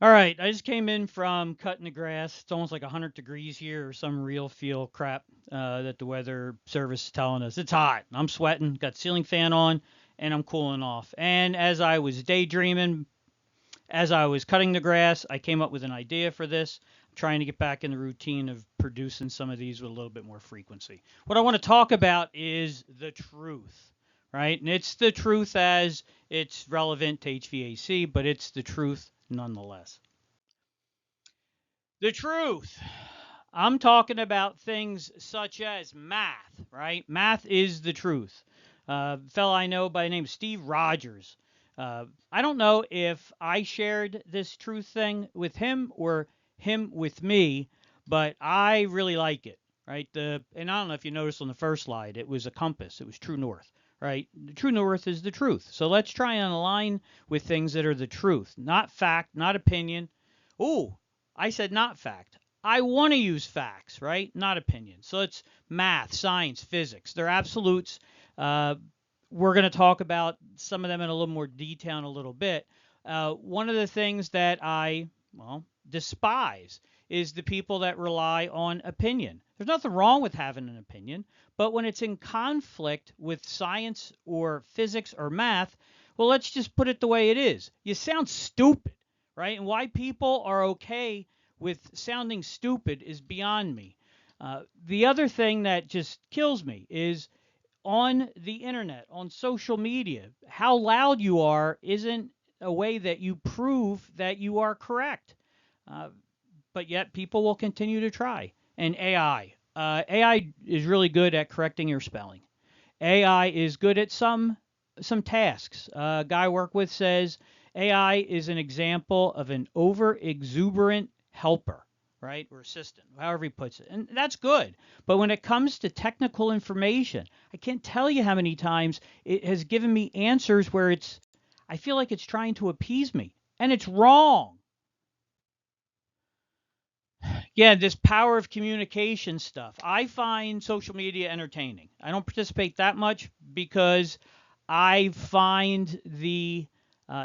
All right, I just came in from cutting the grass. It's almost like 100 degrees here, or some real feel crap that the weather service is telling us. It's hot. I'm sweating. Got ceiling fan on, and I'm cooling off. And as I was daydreaming, as I was cutting the grass, I came up with an idea for this. I'm trying to get back in the routine of producing some of these with a little bit more frequency. What I want to talk about is the truth, right? And it's the truth as it's relevant to HVAC, but it's the truth nonetheless. The truth. I'm talking about things such as math, right? Math is the truth. Fellow I know by the name of Steve Rogers. I don't know if I shared this truth thing with him or him with me, but I really like it, right? And I don't know if you noticed on the first slide, it was a compass. It was true north, right? The true north is the truth. So let's try and align with things that are the truth, not fact, not opinion. Ooh, I said not fact. I want to use facts, right? Not opinions. So it's math, science, physics. They're absolutes. Uh, we're going to talk about some of them in a little more detail in a little bit. One of the things that well, despise is the people that rely on opinion. There's nothing wrong with having an opinion, but when it's in conflict with science or physics or math, well, let's just put it the way it is. You sound stupid, right? And why people are okay with sounding stupid is beyond me. The other thing that just kills me is on the internet, on social media, how loud you are isn't a way that you prove that you are correct. Uh, but yet people will continue to try. And AI. AI is really good at correcting your spelling. AI is good at some tasks. A guy I work with says AI is an example of an over exuberant helper, right? Or assistant, however he puts it. And that's good. But when it comes to technical information, I can't tell you how many times it has given me answers where I feel like it's trying to appease me. And it's wrong. Yeah, this power of communication stuff. I find social media entertaining. I don't participate that much because I find the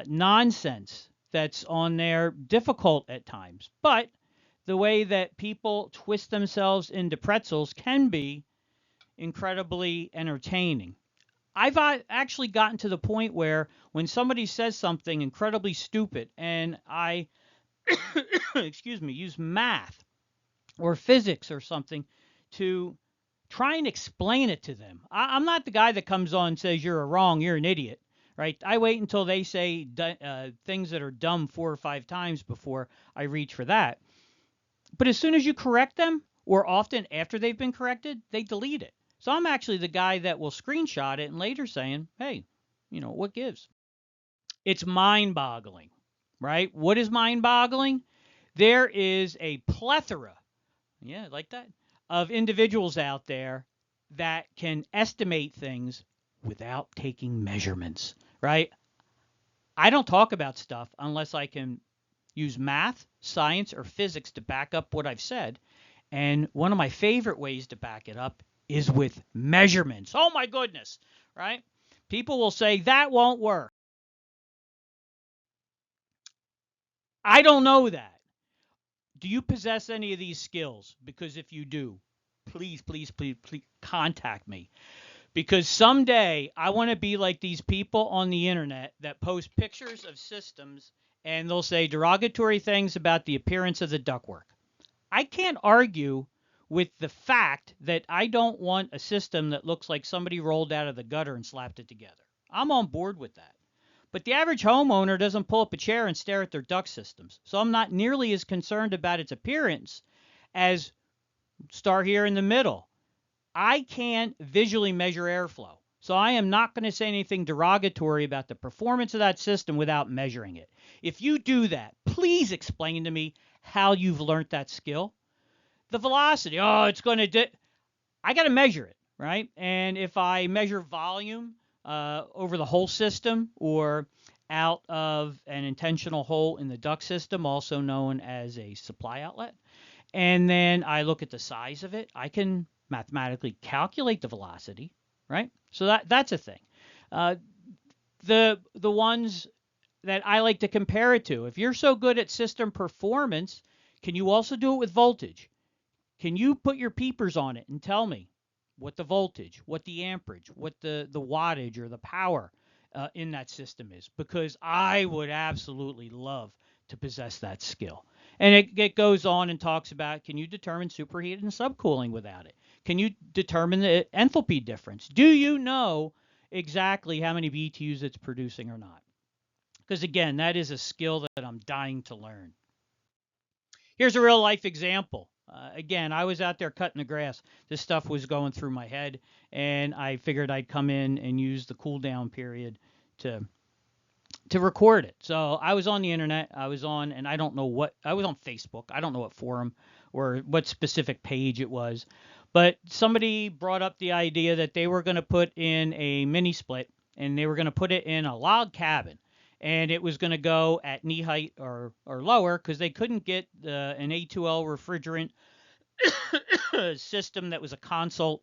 nonsense that's on there difficult at times. But the way that people twist themselves into pretzels can be incredibly entertaining. I've actually gotten to the point where when somebody says something incredibly stupid and I, excuse me, use math or physics or something to try and explain it to them. I'm not the guy that comes on and says you're wrong, you're an idiot, right? I wait until they say things that are dumb 4 or 5 times before I reach for that. But as soon as you correct them, or often after they've been corrected, they delete it. So I'm actually the guy that will screenshot it and later saying, hey, what gives? It's mind boggling, right? What is mind boggling? There is a plethora, yeah, like that, of individuals out there that can estimate things without taking measurements, right? I don't talk about stuff unless I can use math, science, or physics to back up what I've said. And one of my favorite ways to back it up is with measurements. Oh my goodness, right? People will say that won't work. I don't know that. Do you possess any of these skills? Because if you do, please, please, please, please contact me. Because someday I want to be like these people on the internet that post pictures of systems and they'll say derogatory things about the appearance of the ductwork. I can't argue with the fact that I don't want a system that looks like somebody rolled out of the gutter and slapped it together. I'm on board with that. But the average homeowner doesn't pull up a chair and stare at their duct systems. So I'm not nearly as concerned about its appearance as start here in the middle. I can't visually measure airflow. So I am not going to say anything derogatory about the performance of that system without measuring it. If you do that, please explain to me how you've learned that skill. The velocity, oh, it's going to I got to measure it, right? And if I measure volume over the whole system or out of an intentional hole in the duct system, also known as a supply outlet, and then I look at the size of it, I can mathematically calculate the velocity, right? So that's a thing. Uh, the ones that I like to compare it to. If you're so good at system performance, can you also do it with voltage? Can you put your peepers on it and tell me what the voltage, what the amperage, what the wattage or the power in that system is? Because I would absolutely love to possess that skill. And it goes on and talks about, can you determine superheating and subcooling without it? Can you determine the enthalpy difference? Do you know exactly how many BTUs it's producing or not? Because again, that is a skill that I'm dying to learn. Here's a real life example. Again, I was out there cutting the grass. This stuff was going through my head, and I figured I'd come in and use the cool down period to record it. So I was on the internet. I was on, and I don't know what, I was on Facebook. I don't know what forum or what specific page it was, but somebody brought up the idea that they were going to put in a mini split, and they were going to put it in a log cabin, and it was going to go at knee height or lower because they couldn't get an A2L refrigerant system that was a console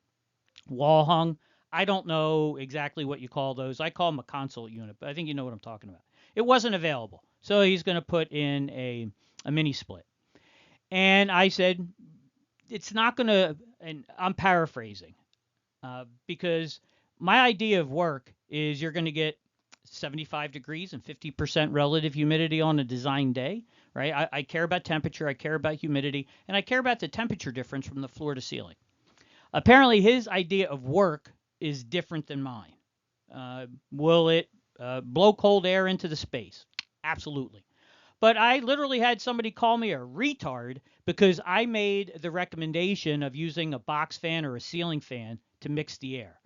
wall hung. I don't know exactly what you call those. I call them a console unit, but I think you know what I'm talking about. It wasn't available. So he's going to put in a mini split. And I said, it's not going to, and I'm paraphrasing, because my idea of work is you're going to get 75 degrees and 50% relative humidity on a design day, right? I care about temperature, I care about humidity, and I care about the temperature difference from the floor to ceiling. Apparently, his idea of work is different than mine. Will it blow cold air into the space? Absolutely. But I literally had somebody call me a retard because I made the recommendation of using a box fan or a ceiling fan to mix the air.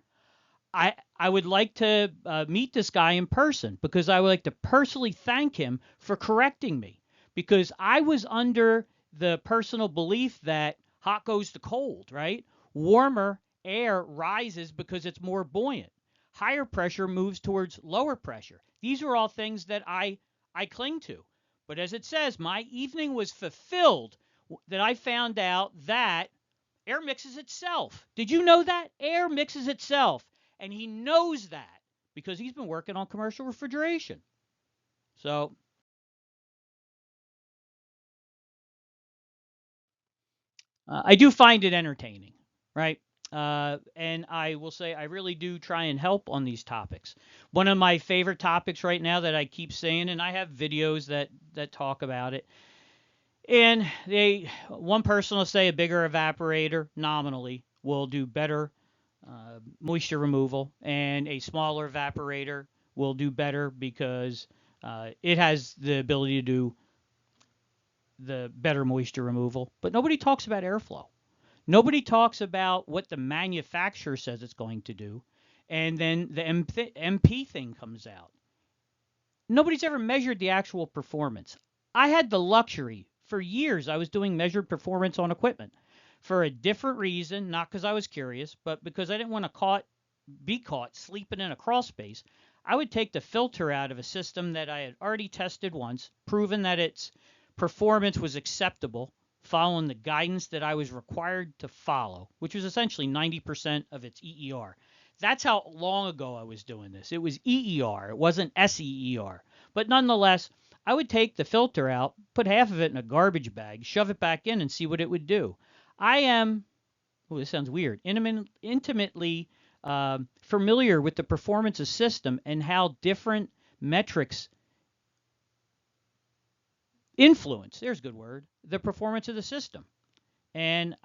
I would like to meet this guy in person because I would like to personally thank him for correcting me, because I was under the personal belief that hot goes to cold, right? Warmer air rises because it's more buoyant. Higher pressure moves towards lower pressure. These are all things that I cling to. But as it says, my evening was fulfilled that I found out that air mixes itself. Did you know that? Air mixes itself. And he knows that because he's been working on commercial refrigeration. So I do find it entertaining, right? And I will say I really do try and help on these topics. One of my favorite topics right now that I keep saying, and I have videos that talk about it. And one person will say a bigger evaporator nominally will do better moisture removal, and a smaller evaporator will do better because it has the ability to do the better moisture removal. But nobody talks about airflow. Nobody talks about what the manufacturer says it's going to do, and then the MP thing comes out. Nobody's ever measured the actual performance. I had the luxury for years. I was doing measured performance on equipment for a different reason, not because I was curious, but because I didn't want to be caught sleeping in a crawl space. I would take the filter out of a system that I had already tested once, proven that its performance was acceptable, following the guidance that I was required to follow, which was essentially 90% of its EER. That's how long ago I was doing this. It was EER, it wasn't SEER. But nonetheless, I would take the filter out, put half of it in a garbage bag, shove it back in, and see what it would do. I am, oh, this sounds weird, intimately familiar with the performance of system and how different metrics influence, there's a good word, the performance of the system. And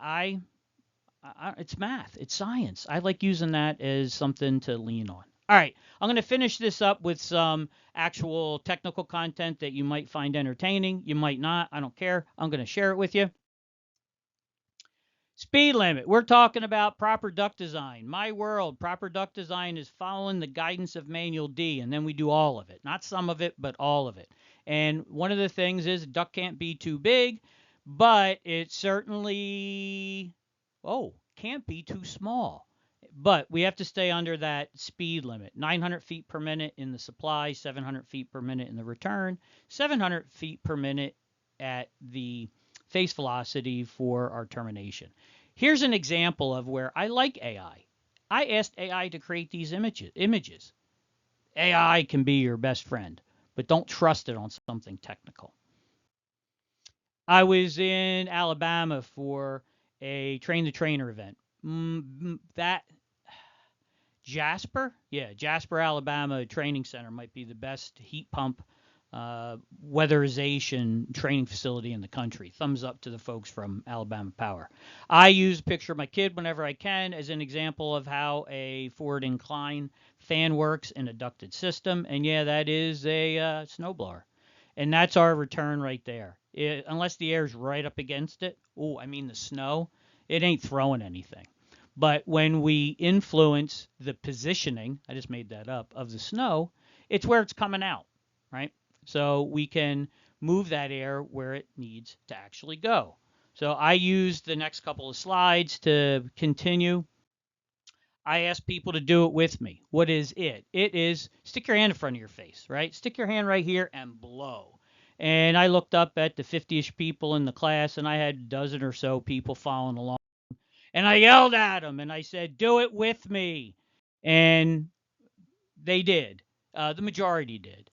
it's math, it's science. I like using that as something to lean on. All right, I'm going to finish this up with some actual technical content that you might find entertaining. You might not. I don't care. I'm going to share it with you. Speed limit. We're talking about proper duct design. My world, proper duct design is following the guidance of Manual D, and then we do all of it. Not some of it, but all of it. And one of the things is duct can't be too big, but it certainly, can't be too small. But we have to stay under that speed limit. 900 feet per minute in the supply, 700 feet per minute in the return, 700 feet per minute at the face velocity for our termination. Here's an example of where I like AI. I asked AI to create these images. AI can be your best friend, but don't trust it on something technical. I was in Alabama for a train the trainer event. That Jasper, Alabama Training Center might be the best heat pump weatherization training facility in the country. Thumbs up to the folks from Alabama Power. I use a picture of my kid whenever I can as an example of how a forward incline fan works in a ducted system. And yeah, that is a snowblower. And that's our return right there. Unless the air's right up against it, the snow, it ain't throwing anything. But when we influence the positioning, I just made that up, of the snow, it's where it's coming out, right? So we can move that air where it needs to actually go. So I used the next couple of slides to continue. I ask people to do it with me. What is it? It is stick your hand in front of your face, right? Stick your hand right here and blow. And I looked up at the 50-ish people in the class, and I had a dozen or so people following along. And I yelled at them, and I said, do it with me. And they did. The majority did.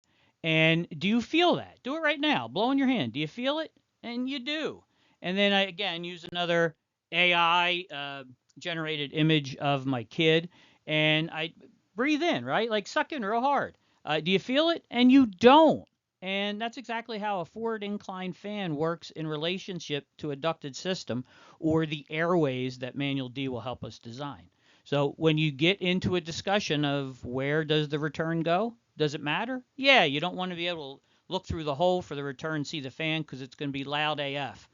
And do you feel that? Do it right now. Blow in your hand. Do you feel it? And you do. And then I again use another AI generated image of my kid, and I breathe in, right? Like suck in real hard. Do you feel it? And you don't. And that's exactly how a forward incline fan works in relationship to a ducted system or the airways that Manual D will help us design. So when you get into a discussion of where does the return go, does it matter? Yeah, you don't want to be able to look through the hole for the return, see the fan, because it's going to be loud AF.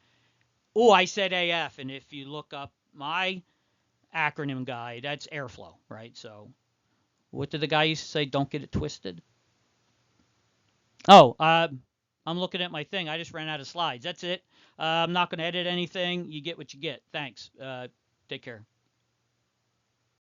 Oh, I said AF, and if you look up my acronym guide, that's airflow, right? So what did the guy used to say? Don't get it twisted. Oh, I'm looking at my thing. I just ran out of slides. That's it. I'm not going to edit anything. You get what you get. Thanks. Take care.